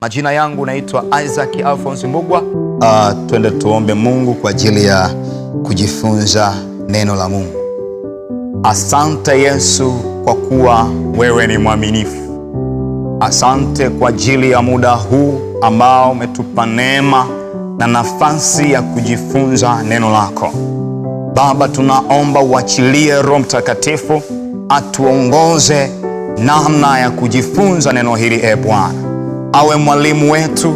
Majina yangu naitwa Isaac Alphonse Mbugwa. Twende tuombe Mungu kwa ajili ya kujifunza neno la Mungu. Asante Yesu kwa kuwa wewe ni mwaminifu. Asante kwa ajili ya muda huu ambao umetupa neema na nafasi ya kujifunza neno lako. Baba, tunaomba uachilie Roho Mtakatifu atuongoze namna ya kujifunza neno hili. Bwana, awe mwalimu wetu,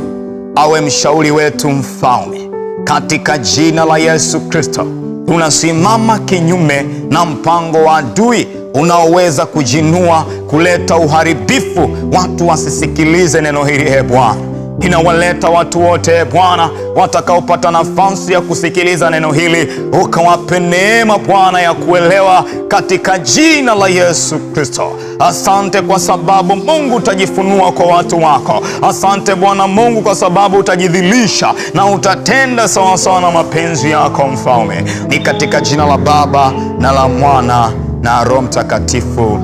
awe mshauri wetu, mfalme. Katika jina la Yesu Kristo, tunasimama kinyume na mpango wa adui unaoweza kujinua kuleta uharibifu, watu wasisikilize neno hili. Bwana, inawaleta watu wote Bwana watakaopata nafasi ya kusikiliza neno hili, ukawape neema Bwana ya kuelewa katika jina la Yesu Kristo. Asante kwa sababu Mungu utajifunua kwa watu wako. Asante Bwana Mungu kwa sababu utajidhilisha na utatenda sawasawa na mapenzi yako, mfalme. Ni katika jina la Baba na la Mwana na Roho Mtakatifu,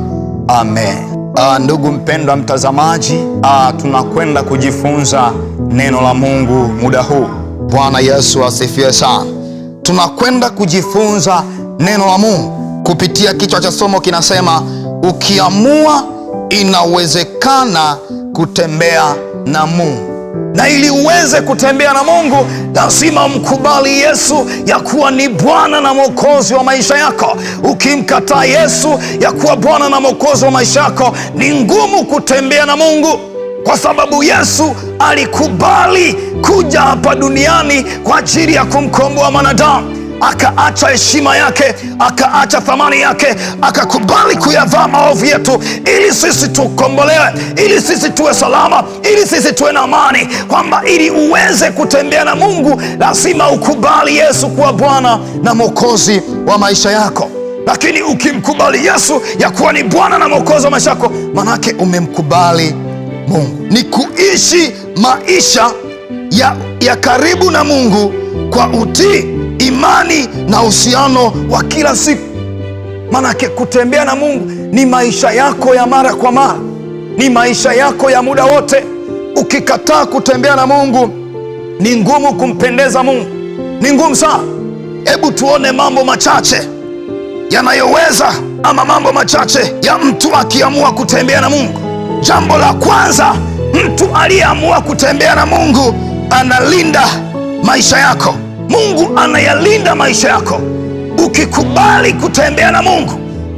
amen. Ndugu mpendwa mtazamaji, tunakwenda kujifunza neno la Mungu muda huu. Bwana Yesu asifiwe sana. Tunakwenda kujifunza neno la Mungu kupitia kichwa cha somo kinasema, ukiamua inawezekana kutembea na Mungu. Na ili uweze kutembea na Mungu, lazima mkubali Yesu ya kuwa ni Bwana na Mwokozi wa maisha yako. Ukimkataa Yesu ya kuwa Bwana na Mwokozi wa maisha yako, ni ngumu kutembea na Mungu, kwa sababu Yesu alikubali kuja hapa duniani kwa ajili ya kumkomboa mwanadamu. Akaacha heshima yake, akaacha thamani yake, akakubali kuyavaa maovu yetu ili sisi tukombolewe, ili sisi tuwe salama, ili sisi tuwe na amani. Kwamba ili uweze kutembea na Mungu, lazima ukubali Yesu kuwa Bwana na Mwokozi wa maisha yako. Lakini ukimkubali Yesu ya kuwa ni Bwana na Mwokozi wa maisha yako, manake umemkubali Mungu. Ni kuishi maisha ya karibu na Mungu kwa utii, imani na uhusiano wa kila siku. Manake kutembea na Mungu ni maisha yako ya mara kwa mara, ni maisha yako ya muda wote. Ukikataa kutembea na Mungu, ni ngumu kumpendeza Mungu, ni ngumu sana. Hebu tuone mambo machache yanayoweza, ama mambo machache ya mtu akiamua kutembea na Mungu. Jambo la kwanza, mtu aliyeamua kutembea na Mungu analinda maisha yako. Mungu anayalinda maisha yako. Ukikubali kutembea na Mungu,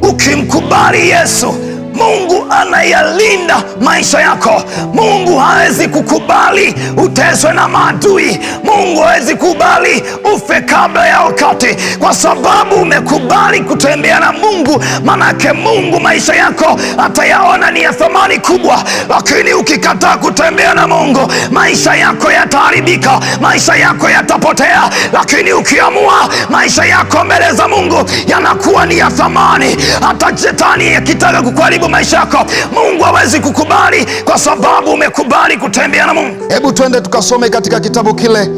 ukimkubali Yesu, Mungu anayalinda maisha yako. Mungu hawezi kukubali uteswe na maadui. Mungu hawezi kukubali ufe kabla ya wakati, kwa sababu umekubali kutembea na Mungu. Manake Mungu maisha yako atayaona ni ya thamani kubwa. Lakini ukikataa kutembea na Mungu, maisha yako yataharibika, maisha yako yatapotea. Lakini ukiamua, maisha yako mbele za Mungu yanakuwa ni ya thamani. Hata shetani akitaka kukuharibu maisha yako, Mungu hawezi kukubali, kwa sababu umekubali kutembea na Mungu. Hebu twende tukasome katika kitabu kile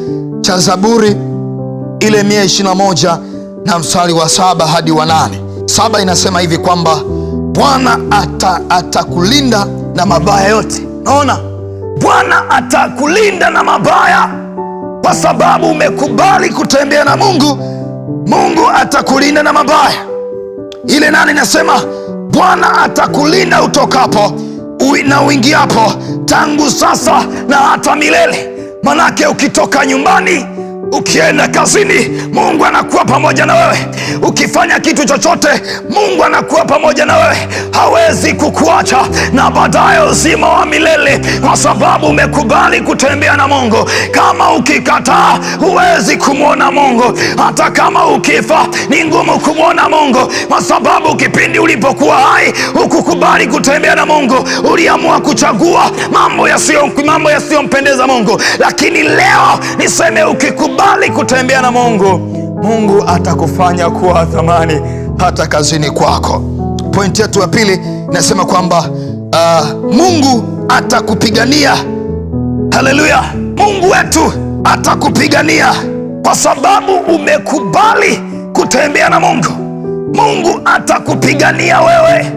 cha Zaburi ile 121 na mstari wa 7 hadi wa 8. 7 inasema hivi kwamba Bwana atakulinda na mabaya yote. Naona Bwana atakulinda na mabaya, kwa sababu umekubali kutembea na Mungu. Mungu atakulinda na mabaya. Ile 8 inasema Bwana atakulinda utokapo na uingiapo, tangu sasa na hata milele. Manake ukitoka nyumbani, ukienda kazini, Mungu anakuwa pamoja na wewe. Ukifanya kitu chochote, Mungu anakuwa pamoja na wewe. Hawezi kukuacha, na baadaye uzima wa milele, kwa sababu umekubali kutembea na Mungu. Kama ukikataa, huwezi kumwona Mungu. Hata kama ukifa, ni ngumu kumwona Mungu, kwa sababu kipindi ulipokuwa hai hukukubali kutembea na Mungu. Uliamua kuchagua mambo yasiyompendeza Mungu. Lakini leo niseme, ukikubali kutembea na Mungu, Mungu atakufanya kuwa thamani hata kazini kwako. Pointi yetu ya pili inasema kwamba Mungu atakupigania. Haleluya! Mungu wetu atakupigania kwa sababu umekubali kutembea na Mungu. Mungu atakupigania wewe.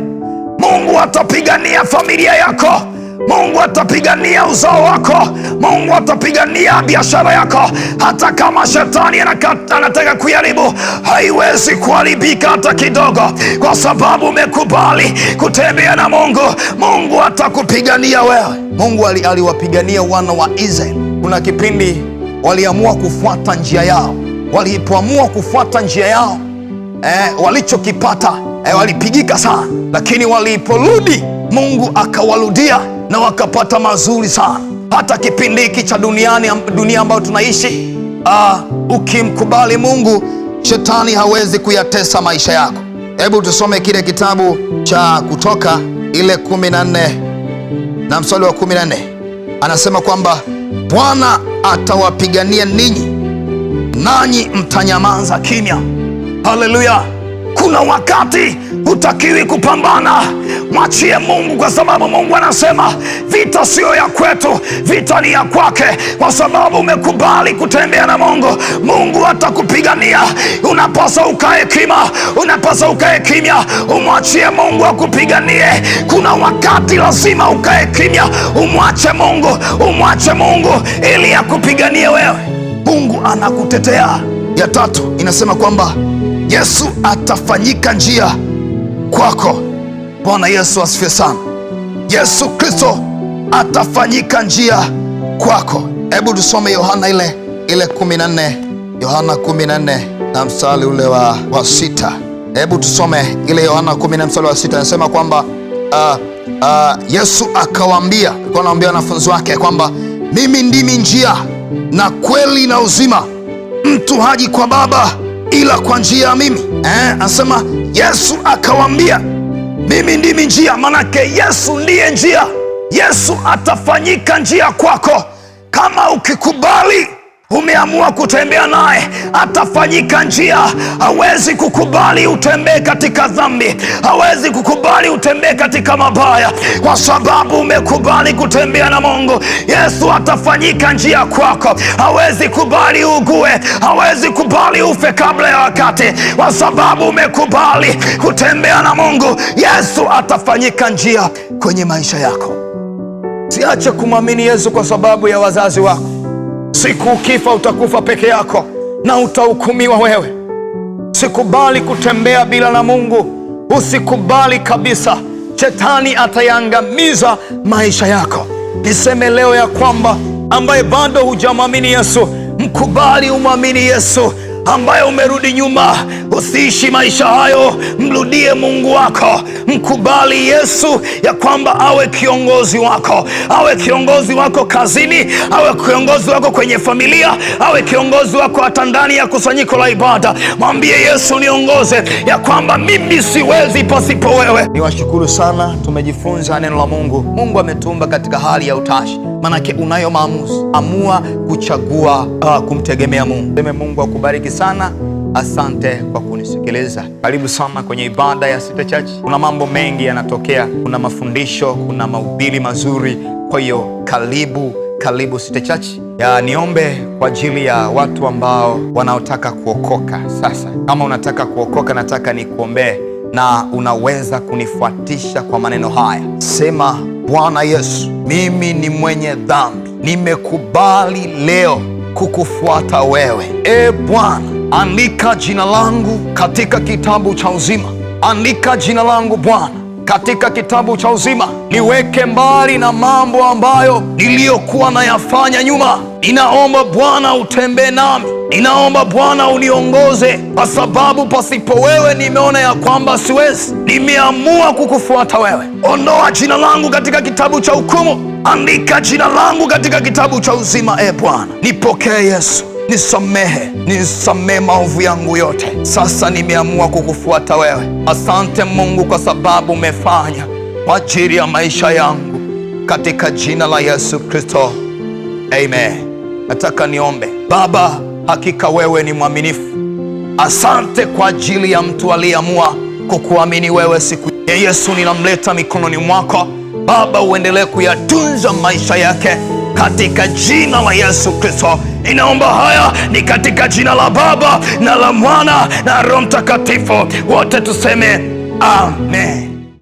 Mungu atapigania familia yako. Mungu atapigania uzao wako. Mungu atapigania biashara yako. Hata kama shetani anataka kuharibu, haiwezi kuharibika hata kidogo, kwa sababu umekubali kutembea na Mungu. Mungu atakupigania wewe. Mungu aliwapigania wana wa Israeli. Kuna kipindi waliamua kufuata njia yao. Walipoamua kufuata njia yao, walichokipata walipigika sana, lakini waliporudi Mungu akawarudia na wakapata mazuri sana. Hata kipindi hiki cha dunia ambayo tunaishi, ukimkubali Mungu, shetani hawezi kuyatesa maisha yako. Hebu tusome kile kitabu cha Kutoka ile 14 na mstari wa 14. Anasema kwamba Bwana atawapigania ninyi, nanyi mtanyamaza kimya. Haleluya! Kuna wakati hutakiwi kupambana, mwachie Mungu, kwa sababu Mungu anasema vita sio ya kwetu, vita ni ya kwake. Kwa sababu umekubali kutembea na Mungu, Mungu atakupigania. Unapaswa ukae kimya, umwachie Mungu akupiganie. Kuna wakati lazima ukae kimya, umwache Mungu ili akupiganie wewe. Mungu anakutetea. Ya tatu inasema kwamba Yesu atafanyika njia kwako. Bwana Yesu asifiwe sana. Yesu Kristo atafanyika njia kwako. Hebu tusome Yohana ile 14, Yohana 14 na mstari ule wa 6. Hebu tusome ile Yohana 14 mstari wa 6. Anasema kwamba Yesu akawaambia, alikuwa anawaambia wanafunzi wake kwamba mimi ndimi njia na kweli na uzima, mtu haji kwa Baba ila kwa njia ya mimi. Anasema Yesu akawaambia mimi ndimi njia, manake Yesu ndiye njia. Yesu atafanyika njia kwako kama ukikubali, umeamua kutembea naye, atafanyika njia. Hawezi kukubali utembee katika dhambi, hawezi kukubali utembee katika mabaya, kwa sababu umekubali kutembea na Mungu. Yesu atafanyika njia kwako. Hawezi kubali ugue, hawezi kubali ufe kabla ya wakati, kwa sababu umekubali kutembea na Mungu. Yesu atafanyika njia kwenye maisha yako. Siache kumwamini Yesu kwa sababu ya wazazi wako. Siku ukifa utakufa peke yako na utahukumiwa wewe. Sikubali kutembea bila na Mungu. Usikubali kabisa. Shetani atayangamiza maisha yako. Niseme leo ya kwamba ambaye bado hujamwamini Yesu, mkubali umwamini Yesu. Ambaye umerudi nyuma, usiishi maisha hayo, mrudie Mungu wako. Mkubali Yesu ya kwamba awe kiongozi wako, awe kiongozi wako kazini, awe kiongozi wako kwenye familia, awe kiongozi wako hata ndani ya kusanyiko la ibada. Mwambie Yesu, niongoze, ya kwamba mimi siwezi pasipo wewe. Niwashukuru sana, tumejifunza neno la Mungu. Mungu ametumba katika hali ya utashi, manake unayo maamuzi. Amua kuchagua kumtegemea Mungu. Seme Mungu akubariki sana. Asante kwa kunisikiliza. Karibu sana kwenye ibada ya City Church. Kuna mambo mengi yanatokea, kuna mafundisho, kuna mahubiri mazuri. Kwa hiyo karibu City Church. Niombe kwa ajili ya watu ambao wanaotaka kuokoka. Sasa kama unataka kuokoka, nataka nikuombee, na unaweza kunifuatisha kwa maneno haya. Sema, Bwana Yesu, mimi ni mwenye dhambi, nimekubali leo kukufuata wewe. Bwana, andika jina langu katika kitabu cha uzima. Andika jina langu Bwana katika kitabu cha uzima. Niweke mbali na mambo ambayo niliyokuwa nayafanya nyuma. Ninaomba Bwana utembee nami. Ninaomba Bwana uniongoze, kwa sababu pasipo wewe nimeona ya kwamba siwezi. Nimeamua kukufuata wewe. Ondoa jina langu katika kitabu cha hukumu, andika jina langu katika kitabu cha uzima. Bwana, nipokee Yesu, nisamehe maovu yangu yote. Sasa nimeamua kukufuata wewe. Asante Mungu kwa sababu umefanya kwa ajili ya maisha yangu, katika jina la Yesu Kristo, amen. Nataka niombe. Baba, hakika wewe ni mwaminifu. Asante kwa ajili ya mtu aliyeamua kukuamini wewe siku ya Yesu. Ninamleta mikononi mwako Baba, uendelee kuyatunza maisha yake katika jina la Yesu Kristo. Inaomba haya ni katika jina la Baba na la Mwana na Roho Mtakatifu. Wote tuseme amen.